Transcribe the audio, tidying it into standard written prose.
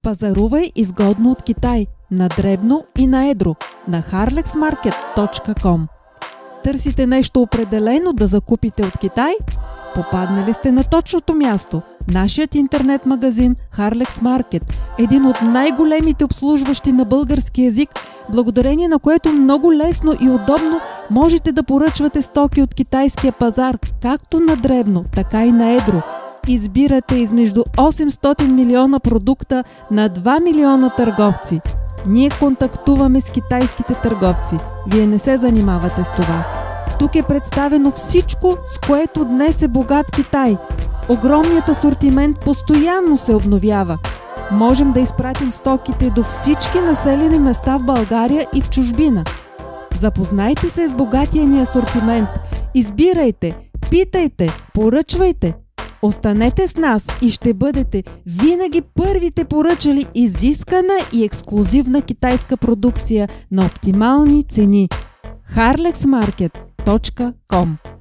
Пазарувай изгодно от Китай, на дребно и на едро, на harlexmarket.com. Търсите нещо определено да закупите от Китай? Попаднали сте на точното място. Нашият интернет магазин Harlex Market, един от най-големите обслужващи на български език, благодарение на което много лесно и удобно можете да поръчвате стоки от китайския пазар, както на дребно, така и на едро. Избирате измежду 800 милиона продукта на 2 милиона търговци. Ние контактуваме с китайските търговци. Вие не се занимавате с това. Тук е представено всичко, с което днес е богат Китай. Огромният асортимент постоянно се обновява. Можем да изпратим стоките до всички населени места в България и в чужбина. Запознайте се с богатия ни асортимент. Избирайте, питайте, поръчвайте. Останете с нас и ще бъдете винаги първите поръчали изискана и ексклузивна китайска продукция на оптимални цени. harlexmarket.com